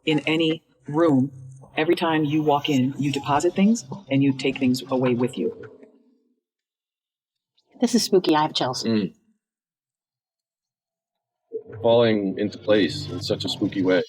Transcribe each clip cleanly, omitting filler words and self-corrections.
in any room, every time you walk in, you deposit things and you take things away with you. This is spooky. I have chills. Falling into place in such a spooky way.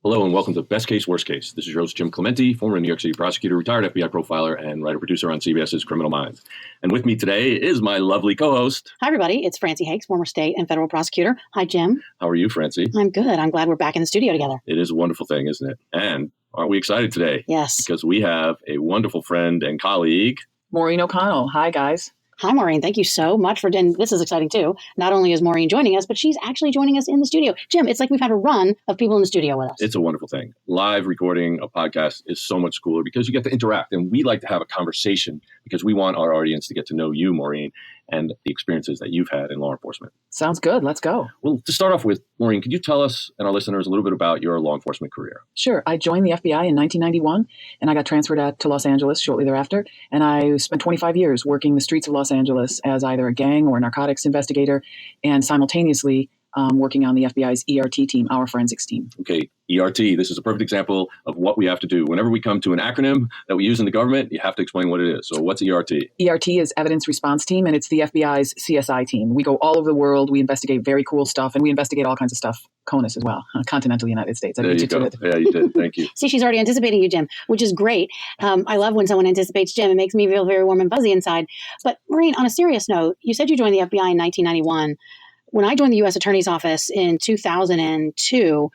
Hello and welcome to Best Case, Worst Case. This is your host, Jim Clementi, former New York City prosecutor, retired FBI profiler, and writer-producer on CBS's Criminal Minds. And with me today is my lovely co-host. Hi, everybody. It's Francie Hakes, former state and federal prosecutor. Hi, Jim. How are you, Francie? I'm good. I'm glad we're back in the studio together. It is a wonderful thing, isn't it? And aren't we excited today? Yes. Because we have a wonderful friend and colleague, Maureen O'Connell. Hi, guys. Hi, Maureen. Thank you so much for doing this. Is exciting, too. Not only is Maureen joining us, but she's actually joining us in the studio. Jim, it's like we've had a run of people in the studio with us. It's a wonderful thing. Live recording a podcast is so much cooler because you get to interact, and we like to have a conversation because we want our audience to get to know you, Maureen, and the experiences that you've had in law enforcement. Sounds good. Let's go. Well, to start off with, Maureen, could you tell us and our listeners a little bit about your law enforcement career? Sure. I joined the FBI in 1991, and I got transferred to Los Angeles shortly thereafter. And I spent 25 years working the streets of Los Angeles as either a gang or a narcotics investigator, and simultaneously working on the FBI's ERT team, our forensics team. Okay, ERT, this is a perfect example of what we have to do. Whenever we come to an acronym that we use in the government, you have to explain what it is. So what's ERT? ERT is Evidence Response Team, and it's the FBI's CSI team. We go all over the world. We investigate very cool stuff, and we investigate all kinds of stuff, CONUS as well, continental United States. There you go. Yeah, you did. Thank you. See, she's already anticipating you, Jim, which is great. I love when someone anticipates Jim. It makes me feel very warm and fuzzy inside. But Maureen, on a serious note, you said you joined the FBI in 1991. When I joined the U.S. Attorney's Office in 2002,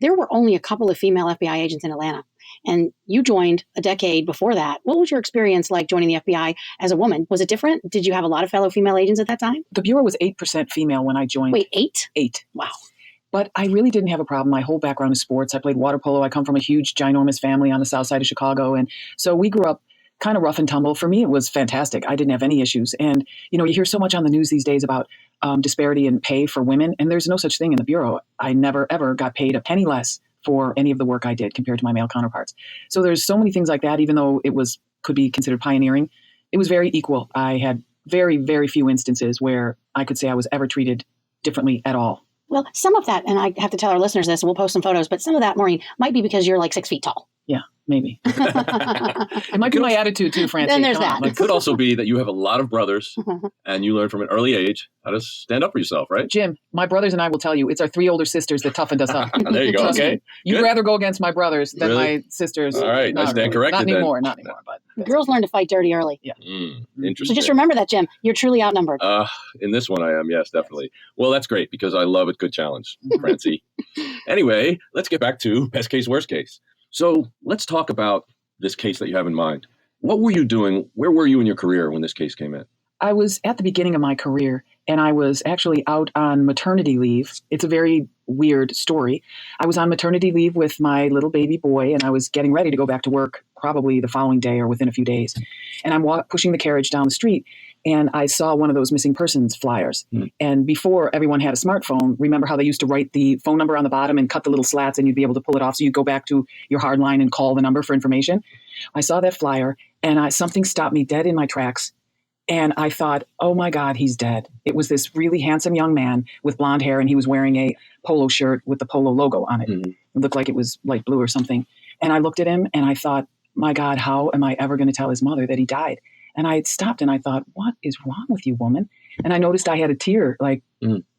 there were only a couple of female FBI agents in Atlanta. And you joined a decade before that. What was your experience like joining the FBI as a woman? Was it different? Did you have a lot of fellow female agents at that time? The Bureau was 8% female when I joined. Wait, 8? 8. Wow. But I really didn't have a problem. My whole background is sports. I played water polo. I come from a huge, ginormous family on the south side of Chicago. And so we grew up kind of rough and tumble. For me, it was fantastic. I didn't have any issues. And, you hear so much on the news these days about disparity in pay for women. And there's no such thing in the Bureau. I never, ever got paid a penny less for any of the work I did compared to my male counterparts. So there's so many things like that, even though could be considered pioneering. It was very equal. I had very, very few instances where I could say I was ever treated differently at all. Well, some of that, and I have to tell our listeners this, and we'll post some photos, but some of that, Maureen, might be because you're like 6 feet tall. Yeah, maybe. It might be my attitude too, Francie. Then there's that. It could also be that you have a lot of brothers and you learn from an early age how to stand up for yourself, right? Jim, my brothers and I will tell you, it's our 3 older sisters that toughened us up. There you go. Trust Okay. me. You'd rather go against my brothers than my sisters. All right. I stand corrected. Not anymore. Not anymore. But girls learn to fight dirty early. Yeah. Interesting. So just remember that, Jim. You're truly outnumbered. In this one, I am. Yes, definitely. Well, that's great because I love a good challenge, Francie. Anyway, let's get back to best case, worst case. So let's talk about this case that you have in mind. What were you doing? Where were you in your career when this case came in? I was at the beginning of my career, and I was actually out on maternity leave. It's a very weird story. I was on maternity leave with my little baby boy, and I was getting ready to go back to work probably the following day or within a few days. And I'm pushing the carriage down the street, and I saw one of those missing persons flyers. And before everyone had a smartphone, remember how they used to write the phone number on the bottom and cut the little slats, and you'd be able to pull it off so you'd go back to your hard line and call the number for information? I saw that flyer, and something stopped me dead in my tracks. And I thought, oh my God, he's dead. It was this really handsome young man with blonde hair, and he was wearing a polo shirt with the polo logo on it. It looked like it was light blue or something. And I looked at him and I thought, my God, how am I ever going to tell his mother that he died? And I stopped and I thought, what is wrong with you, woman? And I noticed I had a tear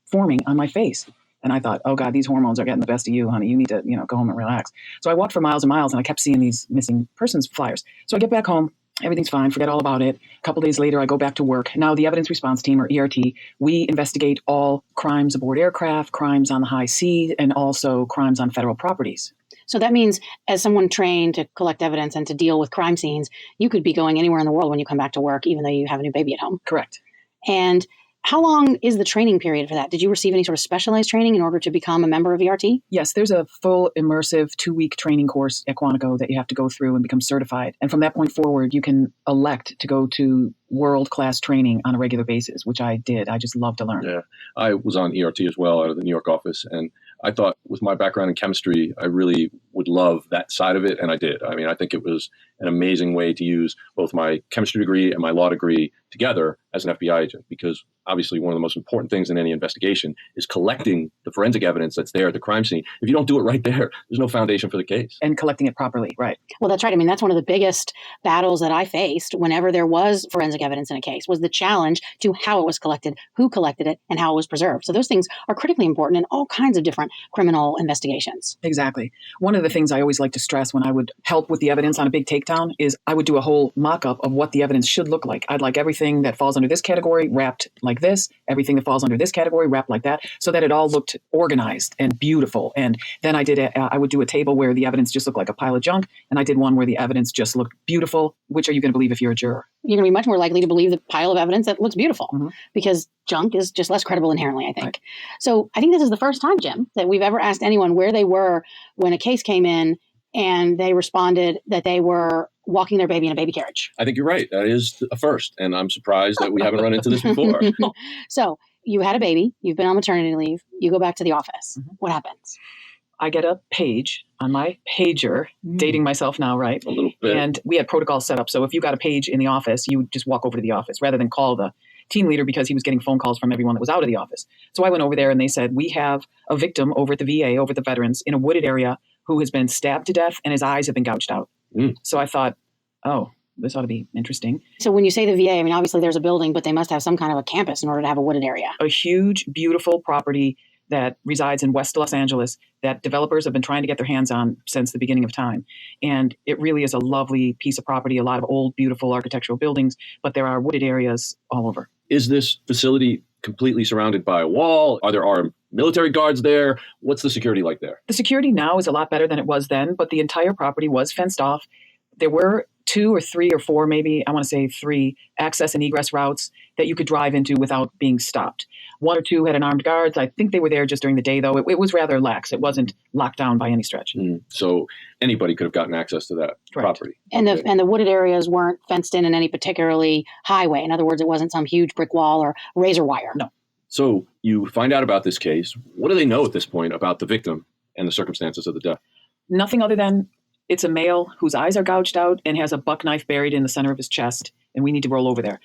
forming on my face. And I thought, oh God, these hormones are getting the best of you, honey. You need to, go home and relax. So I walked for miles and miles, and I kept seeing these missing persons flyers. So I get back home. Everything's fine. Forget all about it. A couple days later, I go back to work. Now, the Evidence Response Team, or ERT, we investigate all crimes aboard aircraft, crimes on the high sea, and also crimes on federal properties. So that means as someone trained to collect evidence and to deal with crime scenes, you could be going anywhere in the world when you come back to work, even though you have a new baby at home. Correct. And how long is the training period for that? Did you receive any sort of specialized training in order to become a member of ERT? Yes, there's a full immersive 2-week training course at Quantico that you have to go through and become certified. And from that point forward, you can elect to go to world-class training on a regular basis, which I did. I just love to learn. Yeah, I was on ERT as well out of the New York office. And I thought with my background in chemistry, I really would love that side of it, and I did. I mean, I think it was an amazing way to use both my chemistry degree and my law degree together as an FBI agent, because obviously one of the most important things in any investigation is collecting the forensic evidence that's there at the crime scene. If you don't do it right there, there's no foundation for the case. And collecting it properly, right. Well, that's right. I mean, that's one of the biggest battles that I faced whenever there was forensic evidence in a case, was the challenge to how it was collected, who collected it, and how it was preserved. So those things are critically important in all kinds of different criminal investigations. Exactly. One of the things I always like to stress when I would help with the evidence on a big takedown is I would do a whole mock-up of what the evidence should look like. I'd like everything that falls under this category wrapped like this, everything that falls under this category wrapped like that, so that it all looked organized and beautiful. And then I would do a table where the evidence just looked like a pile of junk, and I did one where the evidence just looked beautiful. Which are you going to believe if you're a juror? You're going to be much more likely to believe the pile of evidence that looks beautiful, because junk is just less credible inherently, I think. Right. So I think this is the first time, Jim, that we've ever asked anyone where they were when a case came in and they responded that they were walking their baby in a baby carriage. I think you're right. That is a first, and I'm surprised that we haven't run into this before. So you had a baby, you've been on maternity leave, you go back to the office. What happens? I get a page on my pager, dating myself now, right? A little bit. And we had protocols set up. So if you got a page in the office, you would just walk over to the office rather than call the team leader, because he was getting phone calls from everyone that was out of the office. So I went over there and they said, we have a victim over at the VA, over at the veterans, in a wooded area who has been stabbed to death and his eyes have been gouged out. So I thought, oh, this ought to be interesting. So when you say the VA, I mean, obviously there's a building, but they must have some kind of a campus in order to have a wooded area. A huge, beautiful property that resides in West Los Angeles that developers have been trying to get their hands on since the beginning of time. And it really is a lovely piece of property, a lot of old, beautiful architectural buildings, but there are wooded areas all over. Is this facility completely surrounded by a wall? Are there armed military guards there? What's the security like there? The security now is a lot better than it was then, but the entire property was fenced off. There were 2 or 3 or 4, maybe, I want to say 3 access and egress routes that you could drive into without being stopped. 1 or 2 had an armed guards. I think they were there just during the day, though. It was rather lax. It wasn't locked down by any stretch. So anybody could have gotten access to that property. And the wooded areas weren't fenced in any particularly highway. In other words, it wasn't some huge brick wall or razor wire. No. So you find out about this case. What do they know at this point about the victim and the circumstances of the death? Nothing other than it's a male whose eyes are gouged out and has a buck knife buried in the center of his chest, and we need to roll over there.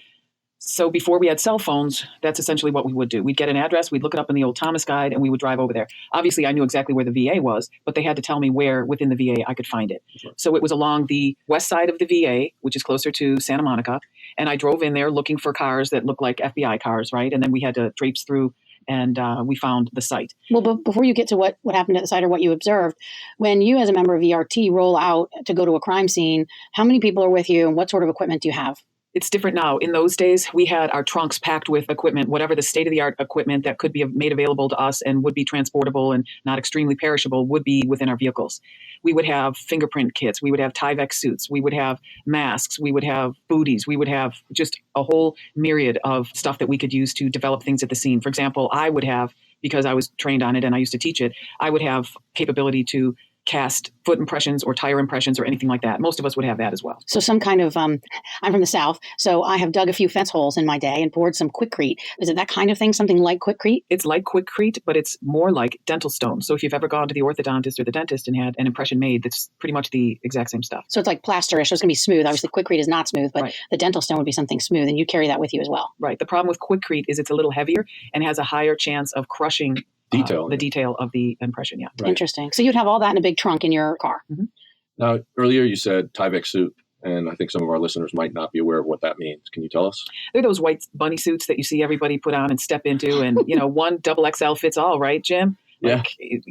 So before we had cell phones, that's essentially what we would do. We'd get an address, we'd look it up in the old Thomas Guide, and we would drive over there. Obviously, I knew exactly where the VA was, but they had to tell me where within the VA I could find it. Sure. So it was along the west side of the VA, which is closer to Santa Monica, and I drove in there looking for cars that looked like FBI cars, right? And then we had to traipse through, and we found the site. Well, but before you get to what happened at the site or what you observed, when you as a member of ERT roll out to go to a crime scene, how many people are with you and what sort of equipment do you have? It's different now. In those days, we had our trunks packed with equipment, whatever the state-of-the-art equipment that could be made available to us and would be transportable and not extremely perishable would be within our vehicles. We would have fingerprint kits. We would have Tyvek suits. We would have masks. We would have booties. We would have just a whole myriad of stuff that we could use to develop things at the scene. For example, I would have, because I was trained on it and I used to teach it, I would have capability to cast foot impressions or tire impressions or anything like that. Most of us would have that as well. So some kind of, I'm from the South, so I have dug a few fence holes in my day and poured some Quikrete. Is it that kind of thing, something like Quikrete? It's like Quikrete, but it's more like dental stone. So if you've ever gone to the orthodontist or the dentist and had an impression made, that's pretty much the exact same stuff. So it's like plasterish, so it's going to be smooth. Obviously, Quikrete is not smooth, but the dental stone would be something smooth, and you carry that with you as well. Right. The problem with Quikrete is it's a little heavier and has a higher chance of crushing the detail of the impression. Yeah. Right. Interesting. So you'd have all that in a big trunk in your car. Mm-hmm. Now, earlier you said Tyvek suit, and I think some of our listeners might not be aware of what that means. Can you tell us? They're those white bunny suits that you see everybody put on and step into, and one double XL fits all, right, Jim? Yeah,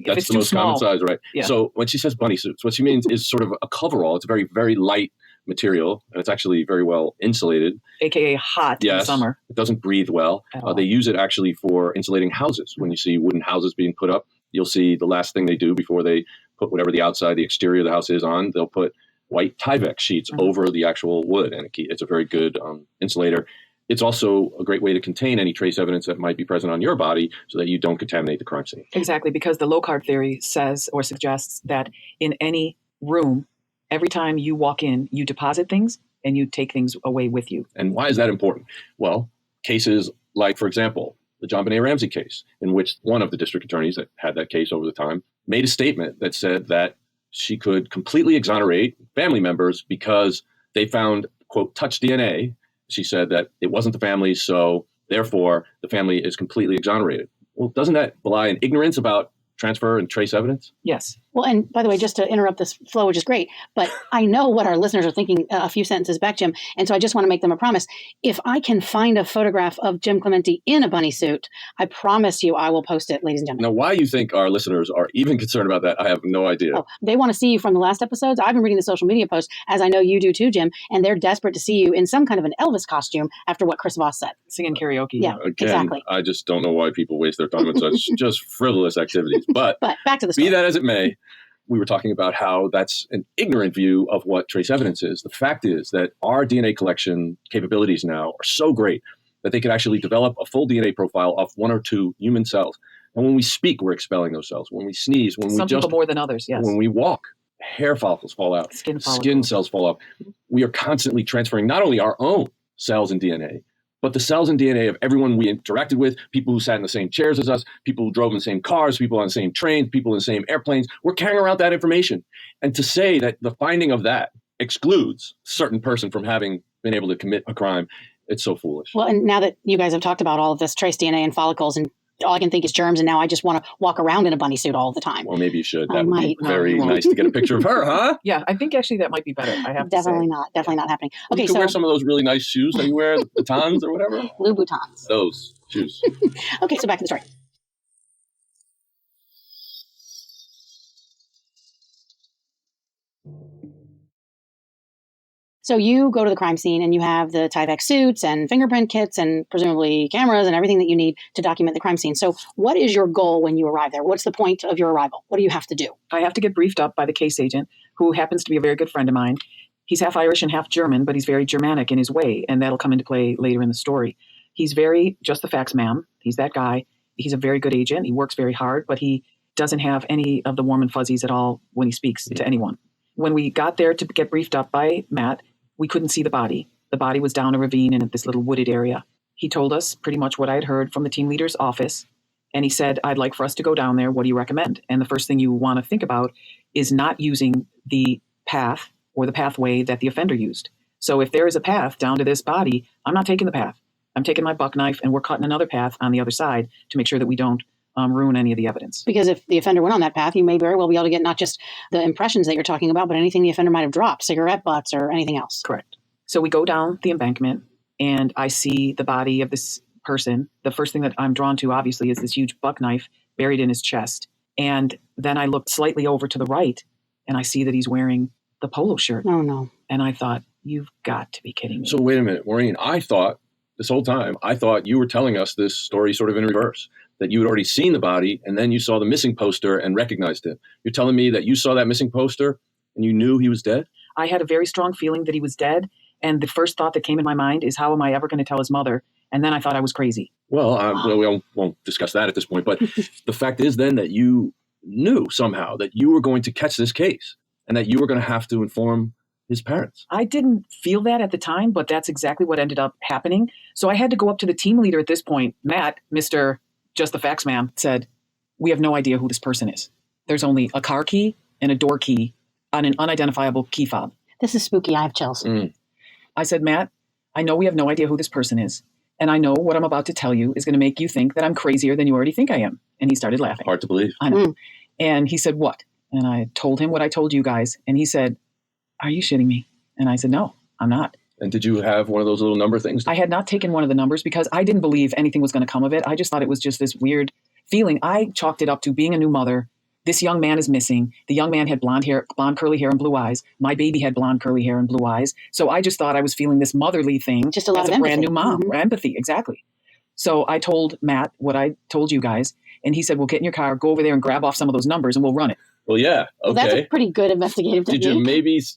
that's the most common size, right? Yeah. So when she says bunny suits, what she means is sort of a coverall. It's a very, very light material, and it's actually very well insulated. AKA hot in the summer. It doesn't breathe well. They use it actually for insulating houses. When you see wooden houses being put up, you'll see the last thing they do before they put whatever the exterior of the house is on, they'll put white Tyvek sheets over the actual wood, and it's a very good insulator. It's also a great way to contain any trace evidence that might be present on your body so that you don't contaminate the crime scene. Exactly, because the Locard theory says or suggests that in any room, every time you walk in, you deposit things and you take things away with you. And why is that important? Well, cases like, for example, the John Benet Ramsey case, in which one of the district attorneys that had that case over the time made a statement that said that she could completely exonerate family members because they found, quote, touch DNA. She said that it wasn't the family, so therefore the family is completely exonerated. Well, doesn't that belie an ignorance about transfer and trace evidence? Yes. Well, and by the way, just to interrupt this flow, which is great, but I know what our listeners are thinking a few sentences back, Jim. And so I just want to make them a promise. If I can find a photograph of Jim Clemente in a bunny suit, I promise you I will post it, ladies and gentlemen. Now, why you think our listeners are even concerned about that, I have no idea. Oh, they want to see you from the last episodes. I've been reading the social media posts, as I know you do too, Jim, and they're desperate to see you in some kind of an Elvis costume after what Chris Voss said. Singing karaoke. Yeah, Again, exactly. I just don't know why people waste their time on such just frivolous activities. But back to the story. Be that as it may, we were talking about how that's an ignorant view of what trace evidence is. The fact is that our DNA collection capabilities now are so great that they could actually develop a full DNA profile of 1 or 2 human cells. And when we speak, we're expelling those cells. When we sneeze, when Some people more than others, yes. When we walk, hair follicles fall out, Skin cells fall out. We are constantly transferring not only our own cells and DNA, but the cells and DNA of everyone we interacted with, people who sat in the same chairs as us, people who drove in the same cars, people on the same trains, people in the same airplanes. We're carrying around that information. And to say that the finding of that excludes a certain person from having been able to commit a crime, it's so foolish. Well, and now that you guys have talked about all of this trace DNA and follicles, and all I can think is germs, and now I just want to walk around in a bunny suit all the time. Well, maybe you should. I That would be might. very nice to get a picture of her, huh? Yeah, I think actually that might be better. I have Definitely to say. Definitely not happening. Okay, You can so wear some of those really nice shoes that you wear, the batons or whatever. Louboutins. Those shoes. Okay, so back to the story. So you go to the crime scene and you have the Tyvek suits and fingerprint kits and presumably cameras and everything that you need to document the crime scene. So what is your goal when you arrive there? What's the point of your arrival? What do you have to do? I have to get briefed up by the case agent, who happens to be a very good friend of mine. He's half Irish and half German, but he's very Germanic in his way, and that'll come into play later in the story. He's very, just the facts, ma'am. He's that guy. He's a very good agent. He works very hard, but he doesn't have any of the warm and fuzzies at all when he speaks to anyone. When we got there to get briefed up by Matt, we couldn't see the body. The body was down a ravine in this little wooded area. He told us pretty much what I had heard from the team leader's office. And he said, I'd like for us to go down there. What do you recommend? And the first thing you want to think about is not using the path or the pathway that the offender used. So if there is a path down to this body, I'm not taking the path. I'm taking my buck knife and we're cutting another path on the other side to make sure that we don't ruin any of the evidence. Because if the offender went on that path, you may very well be able to get not just the impressions that you're talking about, but anything the offender might have dropped, cigarette butts or anything else. Correct. So we go down the embankment and I see the body of this person. The first thing that I'm drawn to, obviously, is this huge buck knife buried in his chest. And then I looked slightly over to the right and I see that he's wearing the polo shirt. Oh, no. And I thought, you've got to be kidding me. So wait a minute, Maureen, I thought this whole time, you were telling us this story sort of in reverse, that you had already seen the body and then you saw the missing poster and recognized him. You're telling me that you saw that missing poster and you knew he was dead? I had a very strong feeling that he was dead. And the first thought that came in my mind is, how am I ever going to tell his mother? And then I thought I was crazy. Well, we won't discuss that at this point. But the fact is then that you knew somehow that you were going to catch this case and that you were going to have to inform his parents. I didn't feel that at the time, but that's exactly what ended up happening. So I had to go up to the team leader at this point. Matt, Mr. Just the Facts, ma'am, said, we have no idea who this person is. There's only a car key and a door key on an unidentifiable key fob. This is spooky. I have chills. I said, Matt, I know we have no idea who this person is. And I know what I'm about to tell you is going to make you think that I'm crazier than you already think I am. And he started laughing. Hard to believe. I know. And he said, what? And I told him what I told you guys. And he said, are you shitting me? And I said, no, I'm not. And did you have one of those little number things? I had not taken one of the numbers because I didn't believe anything was going to come of it. I just thought it was just this weird feeling. I chalked it up to being a new mother. This young man is missing. The young man had blonde curly hair and blue eyes. My baby had blonde curly hair and blue eyes. So I just thought I was feeling this motherly thing. Just a lot as of a empathy. brand new mom. Empathy, exactly. So I told Matt what I told you guys. And he said, well, get in your car, go over there and grab off some of those numbers and we'll run it. Well, yeah. Okay. Well, that's a pretty good investigative technique. Did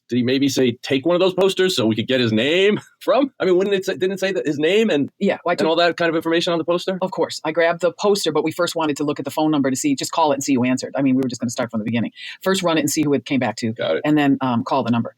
he maybe say, take one of those posters so we could get his name from? I mean, didn't it say that his name and all that kind of information on the poster? Of course. I grabbed the poster, but we first wanted to look at the phone number to see, just call it and see who answered. I mean, we were just going to start from the beginning. First run it and see who it came back to. Got it. And then call the number.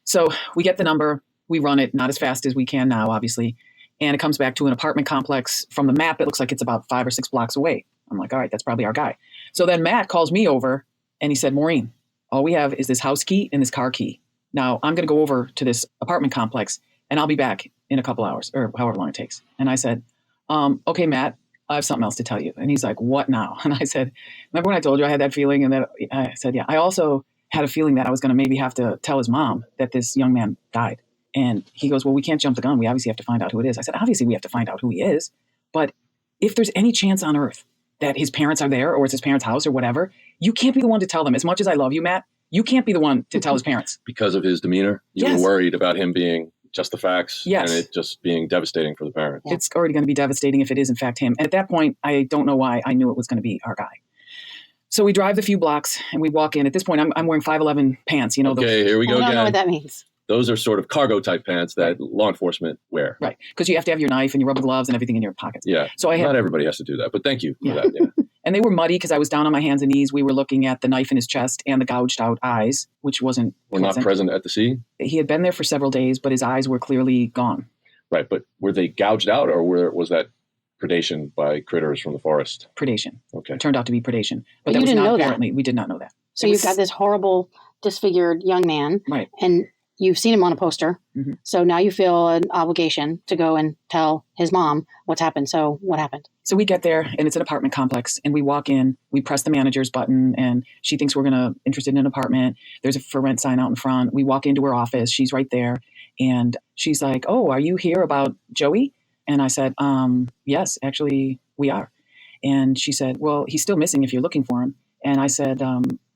So we get the number, we run it, not as fast as we can now, obviously. And it comes back to an apartment complex. From the map, it looks like it's about 5 or 6 blocks away. I'm like, all right, that's probably our guy. So then Matt calls me over and he said, Maureen, all we have is this house key and this car key. Now I'm going to go over to this apartment complex and I'll be back in a couple hours or however long it takes. And I said, okay, Matt, I have something else to tell you. And he's like, what now? And I said, remember when I told you I had that feeling? And that I said, yeah, I also had a feeling that I was going to maybe have to tell his mom that this young man died. And he goes, well, we can't jump the gun. We obviously have to find out who it is. I said, obviously we have to find out who he is. But if there's any chance on earth that his parents are there or it's his parents' house or whatever, you can't be the one to tell them. As much as I love you, Matt, you can't be the one to tell his parents. Because of his demeanor? You were worried about him being just the facts and it just being devastating for the parents. Yeah. It's already going to be devastating if it is in fact him. And at that point, I don't know why I knew it was going to be our guy. So we drive the few blocks and we walk in. At this point, I'm wearing 5'11" pants. You know, okay, here we go again. I again. don't know what that means. Those are sort of cargo type pants that law enforcement wear. Right. Because you have to have your knife and your rubber gloves and everything in your pockets. Yeah. So not everybody has to do that, but thank you for that. Yeah. And they were muddy because I was down on my hands and knees. We were looking at the knife in his chest and the gouged out eyes, which were not present at the scene. He had been there for several days, but his eyes were clearly gone. Right. But were they gouged out or was that predation by critters from the forest? Predation. Okay. It turned out to be predation. But you didn't know apparently. We did not know that. So you've got this horrible, disfigured young man. Right. And you've seen him on a poster. Mm-hmm. So now you feel an obligation to go and tell his mom what's happened. So what happened? So we get there and it's an apartment complex and we walk in, we press the manager's button and she thinks we're interested in an apartment. There's a for rent sign out in front. We walk into her office. She's right there. And she's like, oh, are you here about Joey? And I said, yes, actually we are. And she said, well, he's still missing if you're looking for him. And I said,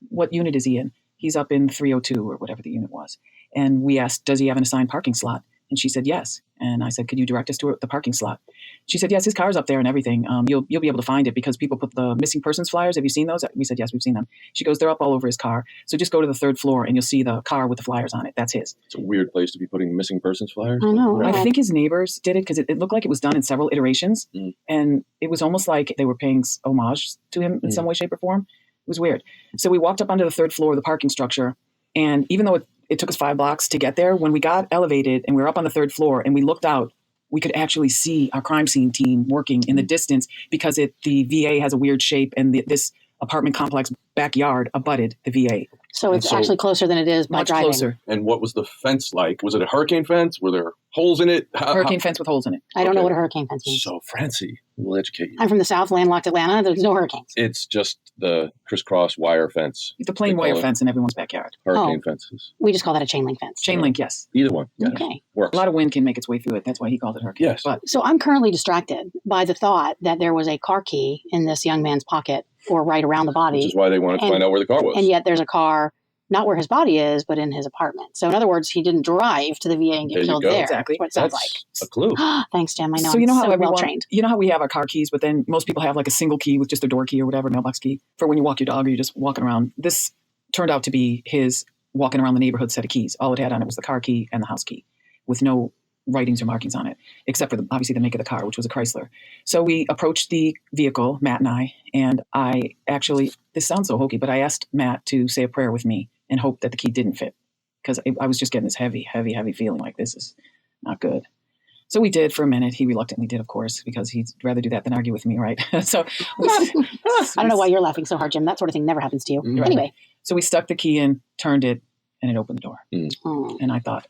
what unit is he in? He's up in 302 or whatever the unit was. And we asked, does he have an assigned parking slot? And she said, yes. And I said, could you direct us to the parking slot? She said, yes, his car's up there and everything. You'll be able to find it because people put the missing persons flyers. Have you seen those? We said, yes, we've seen them. She goes, they're up all over his car. So just go to the third floor and you'll see the car with the flyers on it. That's his. It's a weird place to be putting missing persons flyers. I know. I think his neighbors did it because it looked like it was done in several iterations. Mm. And it was almost like they were paying homage to him in some way, shape, or form. It was weird. So we walked up onto the third floor of the parking structure. And even though it took us 5 blocks to get there, when we got elevated and we were up on the third floor and we looked out, we could actually see our crime scene team working in the distance because the VA has a weird shape and this apartment complex backyard abutted the VA. So it's actually closer than it is by much driving. Closer. And what was the fence like? Was it a hurricane fence? Were there holes in it? Hurricane fence with holes in it. I don't know what a hurricane fence means. So, Francie, we'll educate you. I'm from the South, landlocked Atlanta. There's no hurricanes. It's just the crisscross wire fence. The plain wire fence in everyone's backyard. Hurricane fences. We just call that a chain link fence. Chain link, yes. Either one. Yes. Okay. Works. A lot of wind can make its way through it. That's why he called it hurricane. Yes. But So I'm currently distracted by the thought that there was a car key in this young man's pocket or right around the body. Which is why they wanted to find out where the car was. And yet there's a car not where his body is, but in his apartment. So in other words, he didn't drive to the VA and get killed there. Exactly. That's what it sounds That's a clue. like. Thanks, Jim. I know. So you know how well trained. You know how we have our car keys, but then most people have like a single key with just a door key or whatever, mailbox key for when you walk your dog or you're just walking around. This turned out to be his walking around the neighborhood set of keys. All it had on it was the car key and the house key with no writings or markings on it, except for obviously the make of the car, which was a Chrysler. So we approached the vehicle, Matt and I actually, this sounds so hokey, but I asked Matt to say a prayer with me and hope that the key didn't fit because I was just getting this heavy feeling like this is not good. So we did for a minute. He reluctantly did, of course, because he'd rather do that than argue with me, right? So I don't know why you're laughing so hard, Jim. That sort of thing never happens to you. Mm-hmm. Anyway. So we stuck the key in, turned it, and it opened the door. Mm. And I thought,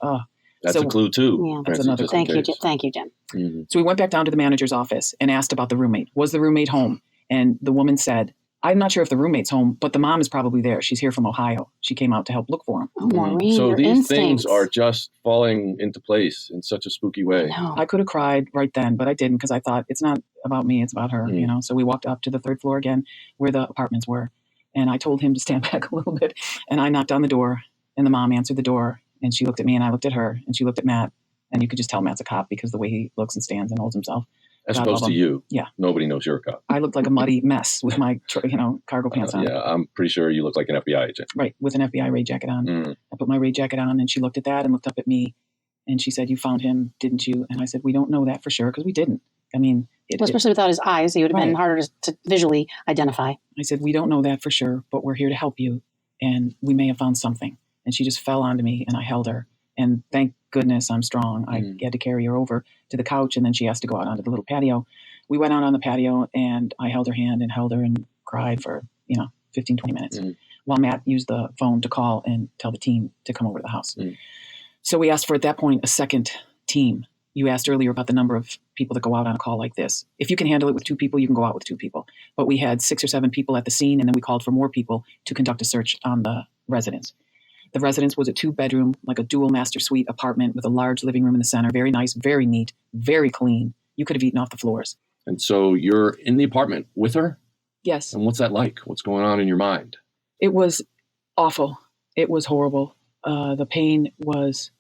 that's a clue too. Yeah. That's another Thank you, Jim. Thank you, Jim. Mm-hmm. So we went back down to the manager's office and asked about the roommate. Was the roommate home? And the woman said, I'm not sure if the roommate's home, but the mom is probably there. She's here from Ohio. She came out to help look for him. Oh, Maureen, so your these instincts. things are just falling into place in such a spooky way. No. I could have cried right then, but I didn't because I thought it's not about me, it's about her, you know. So we walked up to the third floor again where the apartments were. And I told him to stand back a little bit. And I knocked on the door and the mom answered the door and she looked at me and I looked at her and she looked at Matt. And you could just tell Matt's a cop because the way he looks and stands and holds himself. As God opposed love to him. you. Yeah. Nobody knows you're a cop. I looked like a muddy mess with my, cargo pants on. Yeah, I'm pretty sure you look like an FBI agent. Right, with an FBI raid jacket on. Mm. I put my raid jacket on and she looked at that and looked up at me. And she said, you found him, didn't you? And I said, we don't know that for sure because we didn't. I mean, especially without his eyes, he would have been harder to visually identify. I said, we don't know that for sure, but we're here to help you. And we may have found something. And she just fell onto me and I held her. And thank goodness I'm strong. I had to carry her over to the couch and then she has to go out onto the little patio. We went out on the patio and I held her hand and cried for, 15, 20 minutes. while Matt used the phone to call and tell the team to come over to the house. Mm. So we asked for, at that point, a second team. You asked earlier about the number of people that go out on a call like this. If you can handle it with 2 people, you can go out with 2 people. But we had 6 or 7 people at the scene, and then we called for more people to conduct a search on the residence. The residence was a 2-bedroom, like a dual master suite apartment with a large living room in the center. Very nice, very neat, very clean. You could have eaten off the floors. And so you're in the apartment with her? Yes. And what's that like? What's going on in your mind? It was awful. It was horrible. The pain was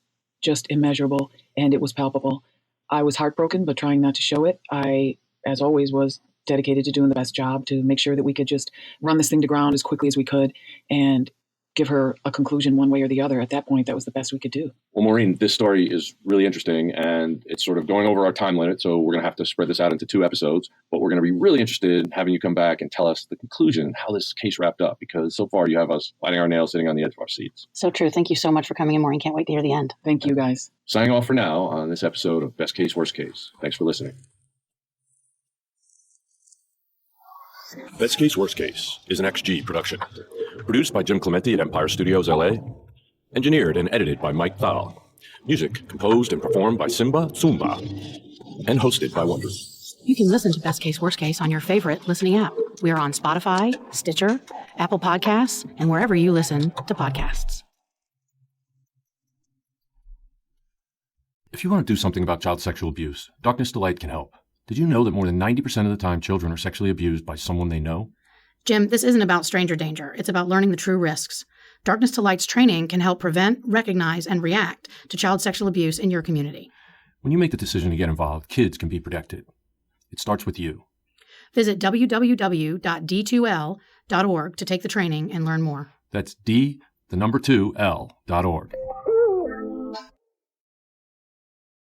just immeasurable, and it was palpable. I was heartbroken, but trying not to show it. I, as always, was dedicated to doing the best job to make sure that we could just run this thing to ground as quickly as we could and give her a conclusion one way or the other. At that point, that was the best we could do. Well, Maureen, this story is really interesting, and it's sort of going over our time limit, so we're going to have to spread this out into 2 episodes, but we're going to be really interested in having you come back and tell us the conclusion, how this case wrapped up, because so far you have us biting our nails, sitting on the edge of our seats. So true. Thank you so much for coming in, Maureen. Can't wait to hear the end. Thank you, guys. Signing off for now on this episode of Best Case, Worst Case. Thanks for listening. Best Case, Worst Case is an XG production. Produced by Jim Clementi at Empire Studios, LA. Engineered and edited by Mike Thal. Music composed and performed by Simba Tsumba. And hosted by Wonder. You can listen to Best Case, Worst Case on your favorite listening app. We are on Spotify, Stitcher, Apple Podcasts, and wherever you listen to podcasts. If you want to do something about child sexual abuse, Darkness to Light can help. Did you know that more than 90% of the time children are sexually abused by someone they know? Jim, this isn't about stranger danger. It's about learning the true risks. Darkness to Light's training can help prevent, recognize, and react to child sexual abuse in your community. When you make the decision to get involved, kids can be protected. It starts with you. Visit www.d2l.org to take the training and learn more. That's D2L.org.